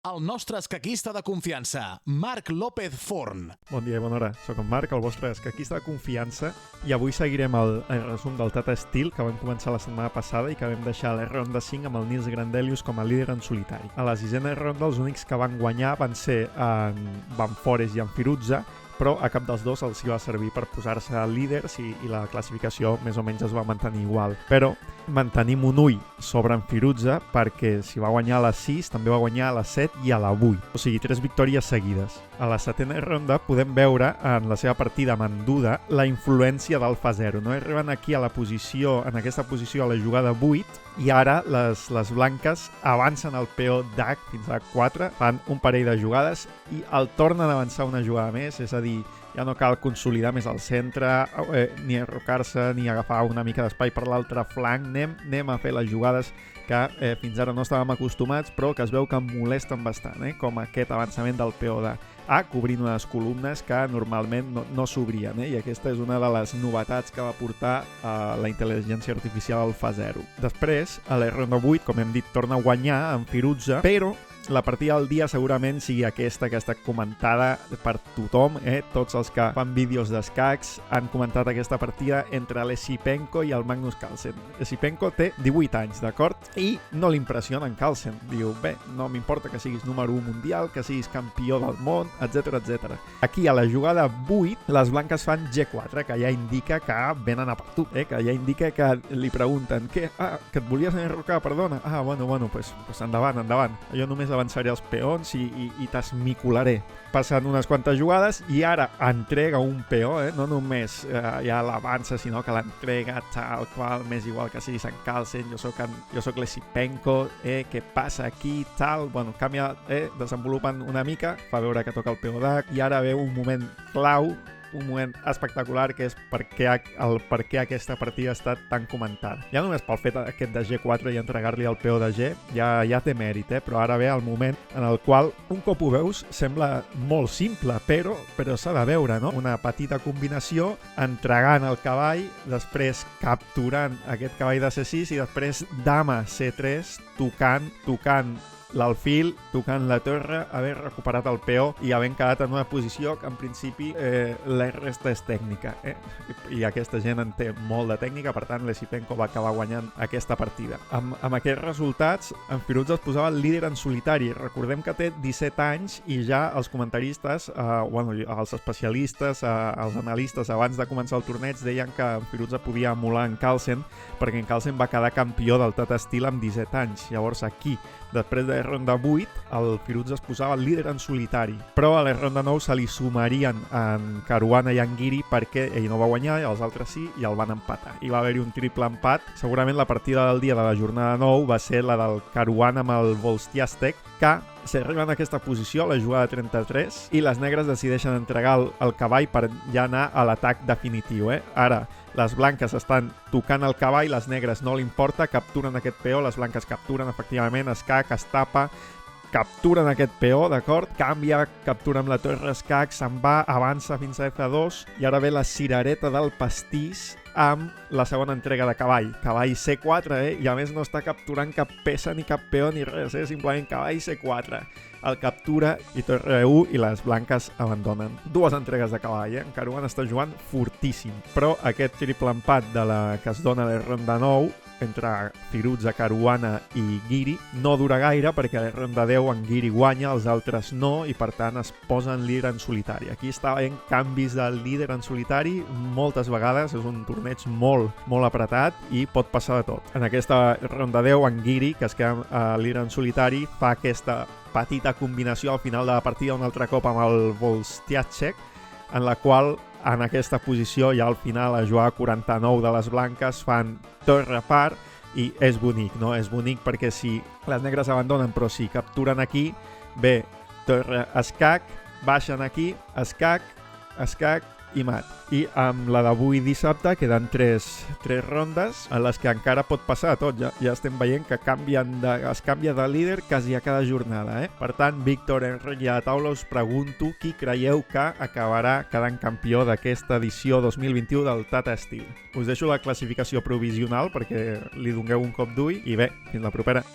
El nostre escaquista de confiança, Marc López Forn. Bon dia i bona hora. Soc en Marc, el vostre escaquista de confiança, i avui seguirem el resum del Tata Steel que vam començar la setmana passada i que vam deixar a la ronda 5 amb el Nils Grandelius com a líder en solitari. A la sisena ronda els únics que van guanyar van ser en Van Forest i en Firouzja, però a cap dels dos els hi va servir per posar-se líders i la classificació més o menys es va mantenir igual. Però mantenim un ull sobre en Firouzja perquè si va guanyar a les 6, també va guanyar a les 7 i a la 8. O sigui, 3 victòries seguides. A la setena ronda podem veure en la seva partida amb en Duda la influència del fa 0. No arriben aquí a la posició, en aquesta posició a la jugada 8 i ara les blanques avancen el peó d'H fins a 4, fan un parell de jugades i el tornen a avançar una jugada més, és a dir, ja no cal consolidar més al centre, ni arrocar-se, ni agafar una mica d'espai per l'altre flanc. Anem a fer les jugades que fins ara no estàvem acostumats, però que es veu que molesten bastant, com aquest avançament del peó de A, cobrint unes columnes que normalment no s'obrien, i aquesta és una de les novetats que va portar la intel·ligència artificial al fa 0. Després, a la ronda 8, com hem dit, torna a guanyar en Firouzja, però la partida del dia segurament sigui aquesta que ha estat comentada per tothom, Tots els que fan vídeos d'escacs han comentat aquesta partida entre l'Esipenko i el Magnus Carlsen. Esipenko té 18 anys, d'acord? I no l'impressiona en Carlsen. Diu, bé, no m'importa que siguis número 1 mundial, que siguis campió del món, etc etc. Aquí a la jugada 8, les blanques fan G4, que ja indica que venen a per tu, que ja indica que li pregunten què? Que et volies enrocar, perdona? Bueno, pues endavant. Jo només avançaré els peons i t'esmicolaré. Passen unes quantes jugades i ara entrega un peó, no només ja l'avança, sinó que l'entrega tal qual, m'és igual que siguis en Carlsen, jo soc l'Esipenko, què passa aquí, tal, bueno, canvia, desenvolupen una mica, fa veure que toca el peó d'H i ara ve un moment clau, un moment espectacular, que és per què aquesta partida ha estat tan comentada. Ja només pel fet aquest de G4 i entregar-li el peó de G ja té mèrit, però ara ve el moment en el qual, un cop ho veus, sembla molt simple, però s'ha de veure, no? Una petita combinació, entregant el cavall, després capturant aquest cavall de C6 i després dama C3, tocant l'alfil, tocant la torre, haver recuperat el peó i havent quedat en una posició que en principi la resta és tècnica, i aquesta gent en té molt de tècnica, per tant l'Esipenko va acabar guanyant aquesta partida. Amb aquests resultats, en Firouzja es posava el líder en solitari. Recordem que té 17 anys i ja els comentaristes, els especialistes, els analistes abans de començar el torneig deien que en Firouzja podia emular en Carlsen, perquè en Carlsen va quedar campió del Tata Steel amb 17 anys. Llavors aquí, després de la ronda 8, el Firouzja es posava el líder en solitari. Però a la ronda 9 se li sumarien en Caruana i en Giri perquè ell no va guanyar, i els altres sí, i el van empatar. I va haver-hi un triple empat. Segurament la partida del dia de la jornada 9 va ser la del Caruana amb el Volstiastek, que s'arriba en aquesta posició a la jugada 33 i les negres decideixen entregar el cavall per ja anar a l'atac definitiu. Ara, les blanques estan tocant el cavall, les negres no li importa, capturen aquest peó, les blanques capturen efectivament, escac, es tapa, capturen aquest peó, d'acord? Canvia, captura amb la torre escac, se'n va, avança fins a F2 i ara ve la cirereta del pastís amb la segona entrega de cavall C4, i a més no està capturant cap peça ni cap peó ni res, simplement cavall C4. El captura i torre 1 i les blanques abandonen. Dues entregues de cavall, En Caruana està jugant fortíssim, però aquest triple empat que es dona a la ronda 9 entre Firouzja, Caruana i Giri no dura gaire perquè a la ronda 10 en Giri guanya, els altres no, i per tant es posen líder en solitari. Aquí està havent canvis del líder en solitari moltes vegades, és un torneig molt apretat i pot passar de tot. En aquesta ronda 10 en Giri, que es queda líder en solitari, fa aquesta petita combinació al final de la partida un altre cop amb el Volstiastek, en la qual en aquesta posició ja al final a jugar 49 de les blanques fan torre par i és bonic, no? És bonic perquè si les negres abandonen però si capturen aquí, bé, torre escac, baixen aquí, escac i mat. I amb la d'avui dissabte queden 3 rondes en les que encara pot passar tot. Ja estem veient que es canvia de líder quasi a cada jornada. Per tant, Víctor, Enric i a la taula us pregunto qui creieu que acabarà quedant campió d'aquesta edició 2021 del Tata Steel. Us deixo la classificació provisional perquè li dongueu un cop d'ull i bé, fins la propera.